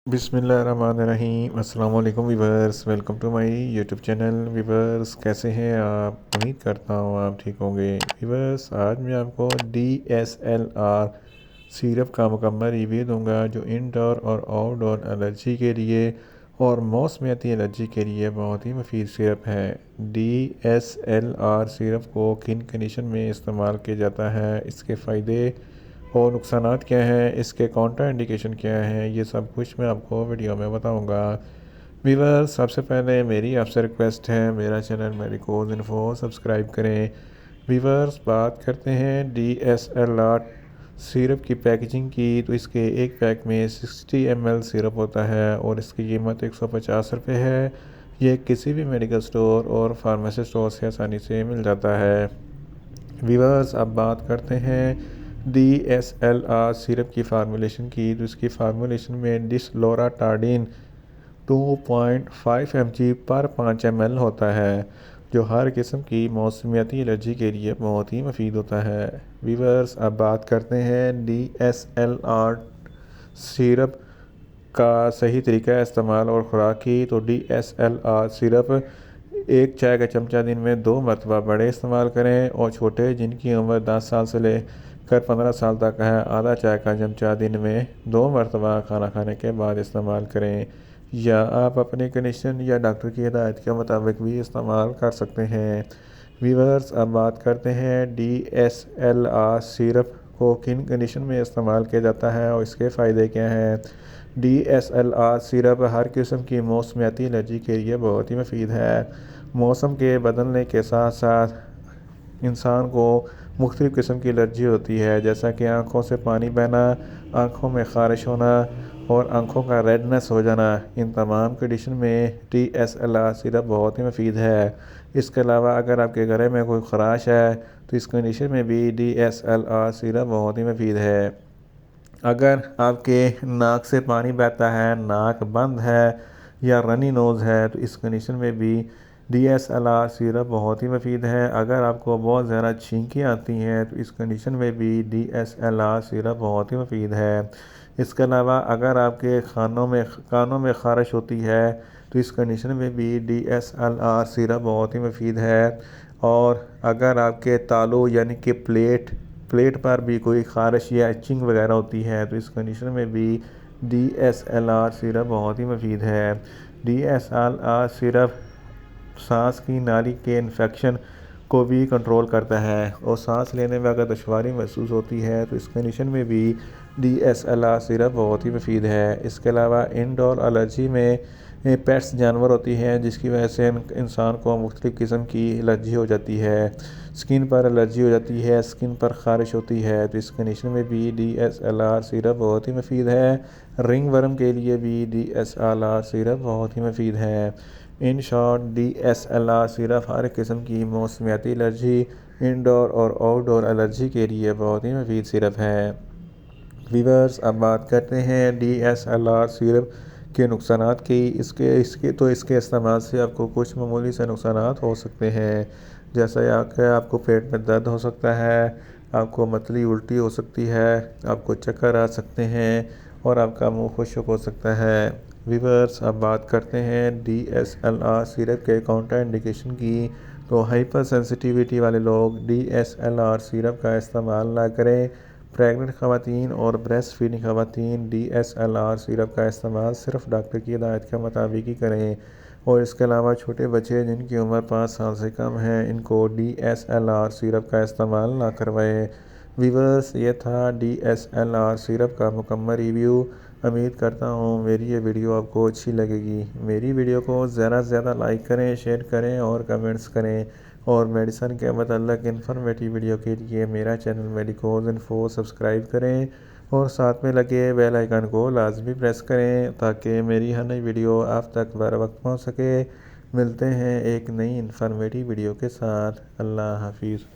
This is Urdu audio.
بسم اللہ الرحمن الرحیم۔ السلام علیکم viewers, welcome to my YouTube channel. Viewers کیسے ہیں آپ؟ امید کرتا ہوں آپ ٹھیک ہوں گے۔ ویورس آج میں آپ کو DSLR سیرپ کا مکمل ریویو دوں گا جو انڈور اور آؤٹ ڈور الرجی کے لیے اور موسمیاتی الرجی کے لیے بہت ہی مفید سیرپ ہے۔ DSLR سیرپ کو کن کنڈیشن میں استعمال کیا جاتا ہے، اس کے فائدے اور نقصانات کیا ہیں، اس کے کاؤنٹر انڈیکیشن کیا ہیں، یہ سب کچھ میں آپ کو ویڈیو میں بتاؤں گا۔ ویورز سب سے پہلے میری آپ سے ریکویسٹ ہے، میرا چینل میڈیکوز انفو سبسکرائب کریں۔ ویورز بات کرتے ہیں DSLR سیرپ کی پیکیجنگ کی، تو اس کے ایک پیک میں 60 ml سیرپ ہوتا ہے اور اس کی قیمت 150 روپے ہے۔ یہ کسی بھی میڈیکل سٹور اور فارمیسی سٹور سے آسانی سے مل جاتا ہے۔ ویورز اب بات کرتے ہیں DSLR سیرپ کی فارمولیشن کی، تو اس کی فارمولیشن میں ڈسلوراتاڈین 2.5 mg پر 5 ml ہوتا ہے، جو ہر قسم کی موسمیاتی الرجی کے لیے بہت ہی مفید ہوتا ہے۔ ویورز اب بات کرتے ہیں DSLR سیرپ کا صحیح طریقہ استعمال اور خوراک کی، تو DSLR سیرپ ایک چائے کا چمچہ دن میں 2 مرتبہ بڑے استعمال کریں، اور چھوٹے جن کی عمر 10 سال سے لے کر 15 سال تک ہے آدھا چائے کا چمچہ دن میں 2 مرتبہ کھانا کھانے کے بعد استعمال کریں، یا آپ اپنی کنڈیشن یا ڈاکٹر کی ہدایت کے مطابق بھی استعمال کر سکتے ہیں۔ ویورز اب بات کرتے ہیں DSLR سیرپ کو کن کنڈیشن میں استعمال کیا جاتا ہے اور اس کے فائدے کیا ہیں۔ DSLR سیرپ ہر قسم کی موسمیاتی الرجی کے لیے بہت ہی مفید ہے۔ موسم کے بدلنے کے ساتھ ساتھ انسان کو مختلف قسم کی الرجی ہوتی ہے، جیسا کہ آنکھوں سے پانی بہنا، آنکھوں میں خارش ہونا اور آنکھوں کا ریڈنس ہو جانا۔ ان تمام کنڈیشن میں DSLR سیرپ بہت ہی مفید ہے۔ اس کے علاوہ اگر آپ کے گلے میں کوئی خراش ہے تو اس کنڈیشن میں بھی DSLR سیرپ بہت ہی مفید ہے۔ اگر آپ کے ناک سے پانی بہتا ہے، ناک بند ہے یا رنی نوز ہے، تو اس کنڈیشن میں بھی DSLR سیرپ بہت ہی مفید ہے۔ اگر آپ کو بہت زیادہ چھینکیں آتی ہیں تو اس کنڈیشن میں بھی DSLR سیرپ بہت ہی مفید ہے۔ اس کے علاوہ اگر آپ کے کانوں میں خارش ہوتی ہے تو اس کنڈیشن میں بھی DSLR سیرپ بہت ہی مفید ہے۔ اور اگر آپ کے تالو یعنی کہ پلیٹ پر بھی کوئی خارش یا ایچنگ وغیرہ ہوتی ہے تو اس کنڈیشن میں بھی DSLR سیرپ بہت ہی مفید ہے۔ DSLR سیرپ سانس کی نالی کے انفیکشن کو بھی کنٹرول کرتا ہے، اور سانس لینے میں اگر دشواری محسوس ہوتی ہے تو اس کنڈیشن میں بھی DSLR سیرپ بہت ہی مفید ہے۔ اس کے علاوہ انڈور الرجی میں پیٹس جانور ہوتی ہیں، جس کی وجہ سے انسان کو مختلف قسم کی الرجی ہو جاتی ہے، سکن پر الرجی ہو جاتی ہے، سکن پر خارش ہوتی ہے، تو اس کنڈیشن میں بھی DSLR سیرپ بہت ہی مفید ہے۔ رنگ ورم کے لیے بھی DSLR سیرپ بہت ہی مفید ہے۔ ان شارٹ DSLR سیرپ ہر قسم کی موسمیاتی الرجی، انڈور اور آؤٹ ڈور الرجی کے لیے بہت ہی مفید سیرپ ہے۔ ویورز اب بات کرتے ہیں DSLR سیرپ کے نقصانات کی۔ اس کے استعمال سے آپ کو کچھ معمولی سے نقصانات ہو سکتے ہیں، جیسا کہ آپ کو پیٹ میں درد ہو سکتا ہے، آپ کو متلی الٹی ہو سکتی ہے، آپ کو چکر آ سکتے ہیں اور آپ کا منہ خشک ہو سکتا ہے۔ ویورز اب بات کرتے ہیں DSLR سیرپ کے کاؤنٹر انڈیکیشن کی، تو ہائپر سینسٹیویٹی والے لوگ DSLR سیرپ کا استعمال نہ کریں۔ پریگننٹ خواتین اور بریسٹ فیڈنگ خواتین DSLR سیرپ کا استعمال صرف ڈاکٹر کی ہدایت کے مطابق ہی کریں، اور اس کے علاوہ چھوٹے بچے جن کی عمر 5 سال سے کم ہے ان کو DSLR سیرپ کا استعمال نہ کروائیں۔ ویورز یہ تھا DSLR سیرپ کا مکمل ریویو۔ امید کرتا ہوں میری یہ ویڈیو آپ کو اچھی لگے گی۔ میری ویڈیو کو زیادہ سے زیادہ لائک کریں، شیئر کریں اور کمنٹس کریں، اور میڈیسن کے متعلق انفارمیٹیو ویڈیو کے لیے میرا چینل میڈیکوز انفو سبسکرائب کریں، اور ساتھ میں لگے بیل آئیکن کو لازمی پریس کریں تاکہ میری ہر نئی ویڈیو آپ تک بر وقت پہنچ سکے۔ ملتے ہیں ایک نئی انفارمیٹیو ویڈیو کے ساتھ۔ اللہ حافظ۔